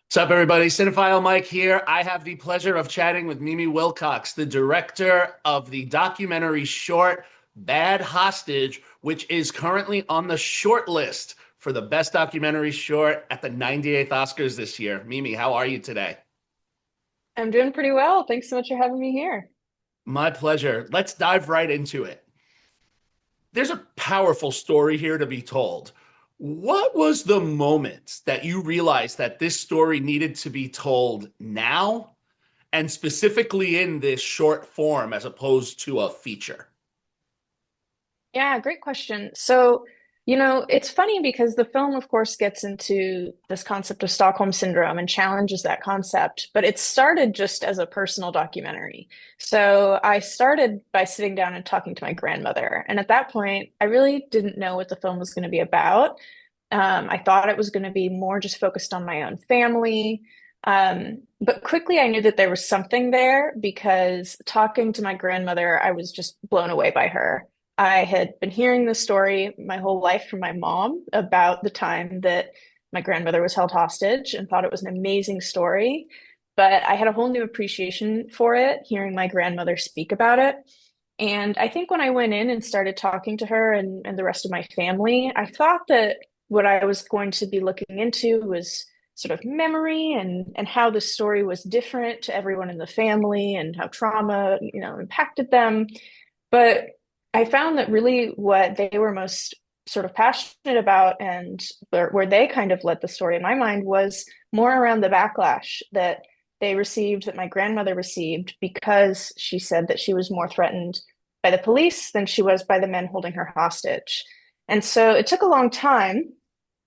What's up, everybody? Cinephile Mike here. I have the pleasure of chatting with Mimi Wilcox, the director of the documentary short Bad Hostage, which is currently on the short list for the best documentary short at the 98th Oscars this year. Mimi, how are you today? I'm doing pretty well. Thanks so much for having me here. My pleasure. Let's dive right into it. There's a powerful story here to be told. What was the moment that you realized that this story needed to be told now, and specifically in this short form as opposed to a feature? Yeah, great question. It's funny because the film, of course, gets into this concept of Stockholm Syndrome and challenges that concept, but it started just as a personal documentary. So I started by sitting down and talking to my grandmother. And at that point, I really didn't know what the film was going to be about. I thought it was going to be more just focused on my own family. But quickly I knew that there was something there because talking to my grandmother, I was just blown away by her. I had been hearing this story my whole life from my mom about the time that my grandmother was held hostage and thought it was an amazing story. But I had a whole new appreciation for it, hearing my grandmother speak about it. And I think when I went in and started talking to her and the rest of my family, I thought that what I was going to be looking into was sort of memory and how the story was different to everyone in the family and how trauma, impacted them. But I found that really what they were most sort of passionate about and where they kind of led the story in my mind was more around the backlash that they received, that my grandmother received, because she said that she was more threatened by the police than she was by the men holding her hostage. And so it took a long time,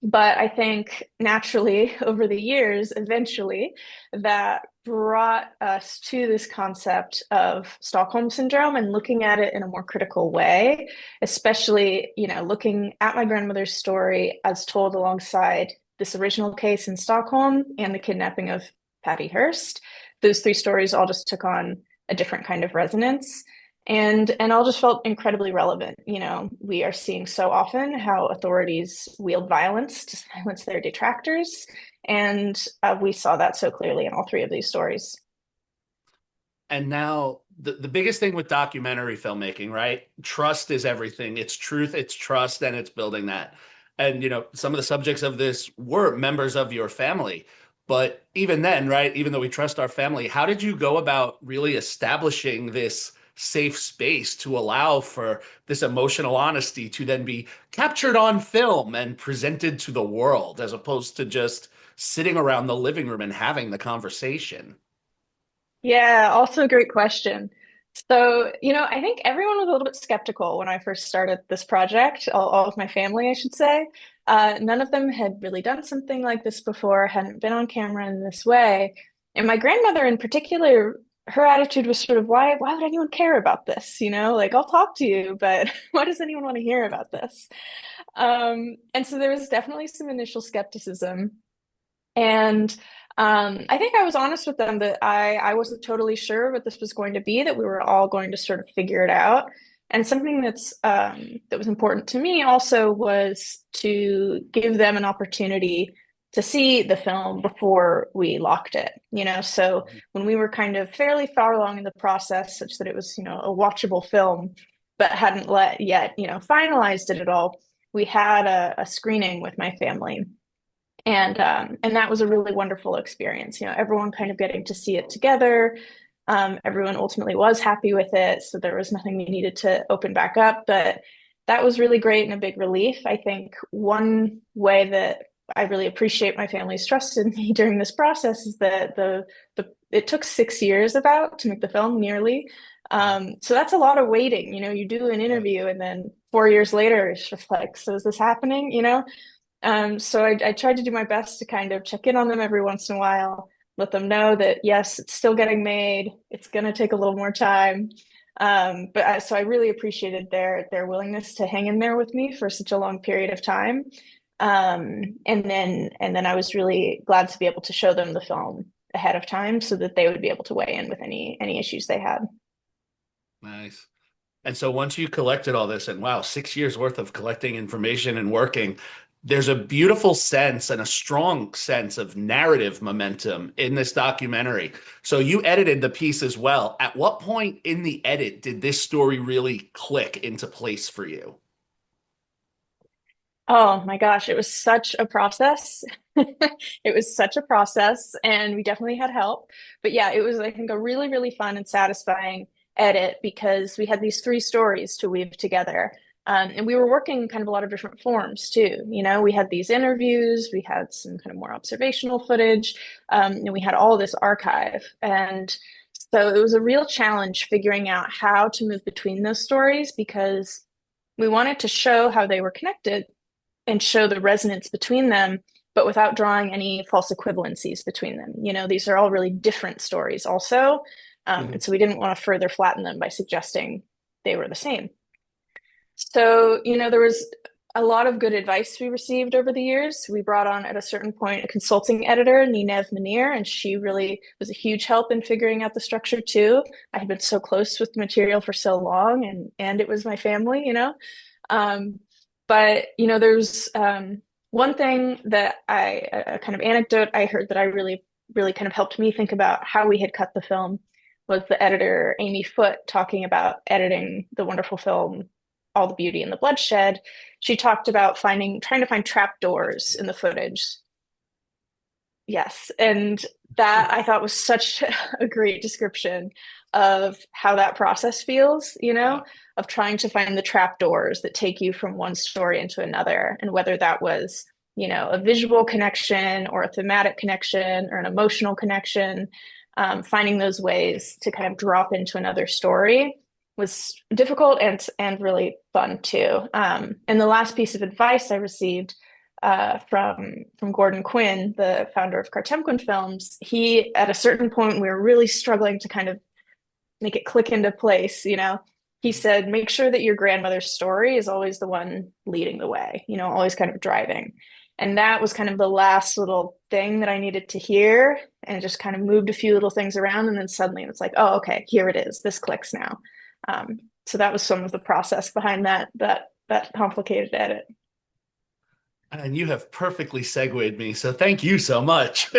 but I think naturally over the years, eventually, that brought us to this concept of Stockholm Syndrome and looking at it in a more critical way, especially, looking at my grandmother's story as told alongside this original case in Stockholm and the kidnapping of Patty Hearst. Those three stories all just took on a different kind of resonance. And all just felt incredibly relevant. We are seeing so often how authorities wield violence to silence their detractors, and we saw that so clearly in all three of these stories. And now the biggest thing with documentary filmmaking, right? Trust is everything. It's truth, it's trust, and it's building that. And some of the subjects of this were members of your family. But even then, right, even though we trust our family, how did you go about really establishing this safe space to allow for this emotional honesty to then be captured on film and presented to the world as opposed to just sitting around the living room and having the conversation? Yeah, also a great question. I think everyone was a little bit skeptical when I first started this project, all of my family, I should say. None of them had really done something like this before, hadn't been on camera in this way. And my grandmother in particular, her attitude was sort of, why would anyone care about this? Like I'll talk to you, but why does anyone want to hear about this? And so there was definitely some initial skepticism. And I think I was honest with them that I wasn't totally sure what this was going to be, that we were all going to sort of figure it out. And something that was important to me also was to give them an opportunity to see the film before we locked it. So when we were kind of fairly far along in the process, such that it was, a watchable film, but hadn't let yet, finalized it at all, we had a screening with my family. And that was a really wonderful experience. Everyone kind of getting to see it together. Everyone ultimately was happy with it, so there was nothing we needed to open back up. But that was really great and a big relief. I think one way that I really appreciate my family's trust in me during this process is that the it took 6 years about to make the film, nearly. So that's a lot of waiting. You do an interview and then 4 years later, it's just like, so is this happening? So I tried to do my best to kind of check in on them every once in a while, let them know that yes, it's still getting made. It's going to take a little more time. So I really appreciated their willingness to hang in there with me for such a long period of time. And then I was really glad to be able to show them the film ahead of time so that they would be able to weigh in with any issues they had. Nice. And so once you collected all this, and wow, 6 years worth of collecting information and working, there's a beautiful sense and a strong sense of narrative momentum in this documentary. So you edited the piece as well. At what point in the edit did this story really click into place for you? Oh my gosh, it was such a process. It was such a process, and we definitely had help. But yeah, it was, I think, a really, really fun and satisfying edit because we had these three stories to weave together. And we were working kind of a lot of different forms too. You know, we had these interviews, we had some kind of more observational footage, and we had all this archive. And so it was a real challenge figuring out how to move between those stories because we wanted to show how they were connected and show the resonance between them, but without drawing any false equivalencies between them. You know, these are all really different stories, also. And so we didn't want to further flatten them by suggesting they were the same. So, you know, there was a lot of good advice we received over the years. We brought on at a certain point a consulting editor, Ninev Munir, and she really was a huge help in figuring out the structure too. I had been so close with the material for so long, and it was my family, you know. Um, but you know, there's one thing that a kind of anecdote I heard that I really, really kind of helped me think about how we had cut the film was the editor Amy Foote talking about editing the wonderful film All the Beauty and the Bloodshed. She talked about trying to find trapdoors in the footage. Yes, and that I thought was such a great description of how that process feels, you Yeah. know, of trying to find the trapdoors that take you from one story into another, and whether that was, you know, a visual connection or a thematic connection or an emotional connection, finding those ways to kind of drop into another story was difficult and really fun too. And the last piece of advice I received from Gordon Quinn, the founder of Cartemquin Films, he at a certain point we were really struggling to kind of make it click into place. You know, he said, make sure that your grandmother's story is always the one leading the way. You know, always kind of driving. And that was kind of the last little thing that I needed to hear, and it just kind of moved a few little things around, and then suddenly it's like, oh, okay, here it is. This clicks now. So that was some of the process behind that complicated edit. And you have perfectly segued me, so thank you so much.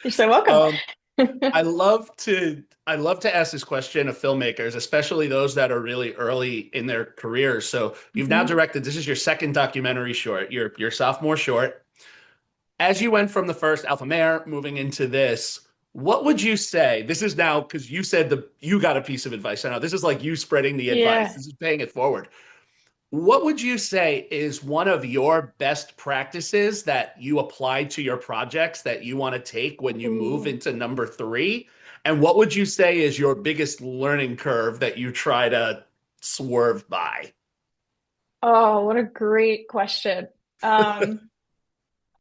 You're so welcome. Um, I love to ask this question of filmmakers, especially those that are really early in their careers. So you've now Mhm. directed, this is your second documentary short, your sophomore short. As you went from the first Alpha Mare moving into this, what would you say? This is now because you said you got a piece of advice. I know this is like you spreading the advice. Yeah. This is paying it forward. What would you say is one of your best practices that you apply to your projects that you want to take when you move Ooh. into number three? And what would you say is your biggest learning curve that you try to swerve by? Oh, what a great question. Um,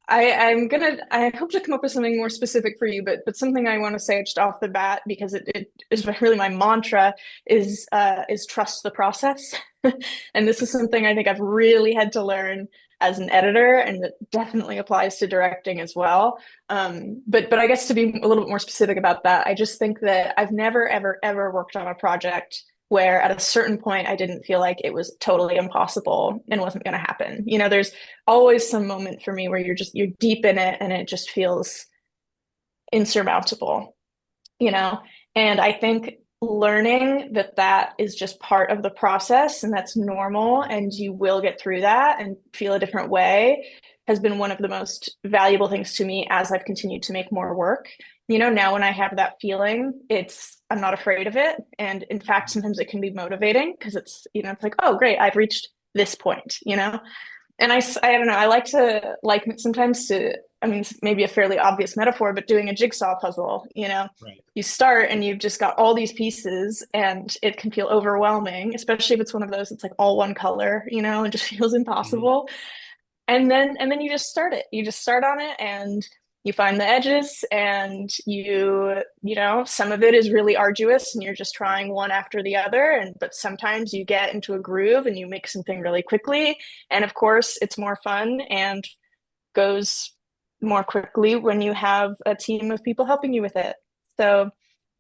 I hope to come up with something more specific for you, but something I want to say just off the bat because it is really my mantra is trust the process. And this is something I think I've really had to learn as an editor, and it definitely applies to directing as well. But I guess to be a little bit more specific about that, I just think that I've never ever ever worked on a project where at a certain point I didn't feel like it was totally impossible and wasn't going to happen. You know, there's always some moment for me where you're deep in it and it just feels insurmountable, you know? And I think learning that that is just part of the process and that's normal and you will get through that and feel a different way has been one of the most valuable things to me as I've continued to make more work. You know, now when I have that feeling, I'm not afraid of it. And in fact, sometimes it can be motivating because it's, you know, it's like, oh, great, I've reached this point, you know? And I don't know, I like to like sometimes to, I mean, it's maybe a fairly obvious metaphor, but doing a jigsaw puzzle, you know, Right. you start and you've just got all these pieces and it can feel overwhelming, especially if it's one of those, it's like all one color, you know, it just feels Mhm. impossible. And then you just start it. You just start on it and you find the edges and you know, some of it is really arduous and you're just trying one after the other. And but sometimes you get into a groove and you make something really quickly. And of course, it's more fun and goes more quickly when you have a team of people helping you with it. So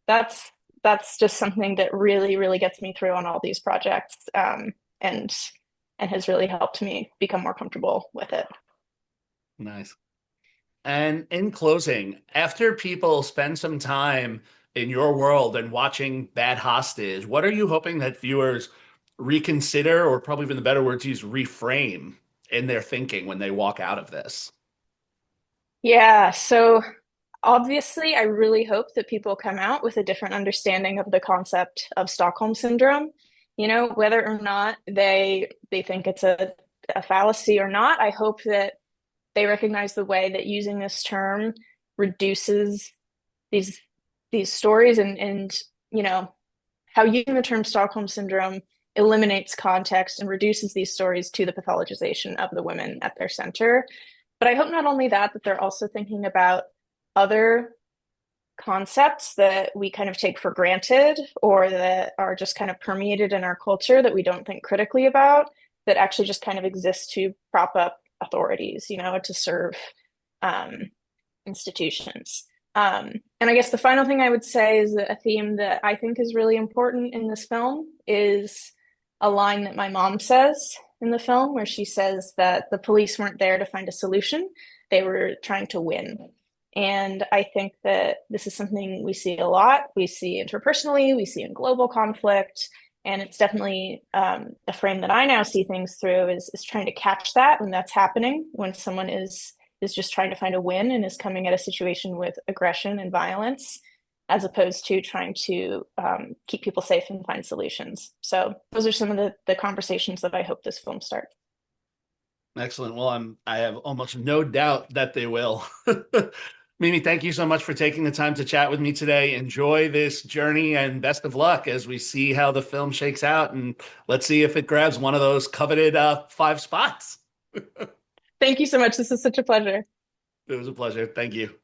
that's that's just something that really, really gets me through on all these projects, and and has really helped me become more comfortable with it. Nice. And in closing, after people spend some time in your world and watching Bad Hostage, what are you hoping that viewers reconsider, or probably even the better word to use, reframe in their thinking when they walk out of this? Yeah, so obviously, I really hope that people come out with a different understanding of the concept of Stockholm syndrome. You know, whether or not they think it's a fallacy or not, I hope that they recognize the way that using this term reduces these these stories and you know how using the term Stockholm syndrome eliminates context and reduces these stories to the pathologization of the women at their center. But I hope not only that, that they're also thinking about other concepts that we kind of take for granted or that are just kind of permeated in our culture that we don't think critically about, that actually just kind of exist to prop up authorities, you know, to serve um, institutions. And I guess the final thing I would say is that a theme that I think is really important in this film is a line that my mom says in the film, where she says that the police weren't there to find a solution, they were trying to win. And I think that this is something we see a lot. We see interpersonally, we see in global conflict, and it's definitely a frame that I now see things through is trying to catch that when that's happening, when someone is just trying to find a win and is coming at a situation with aggression and violence, as opposed to trying to keep people safe and find solutions. So those are some of the conversations that I hope this film starts. Excellent. Well, I have almost no doubt that they will. Mimi, thank you so much for taking the time to chat with me today. Enjoy this journey and best of luck as we see how the film shakes out. And let's see if it grabs one of those coveted 5 spots. Thank you so much. This is such a pleasure. It was a pleasure. Thank you.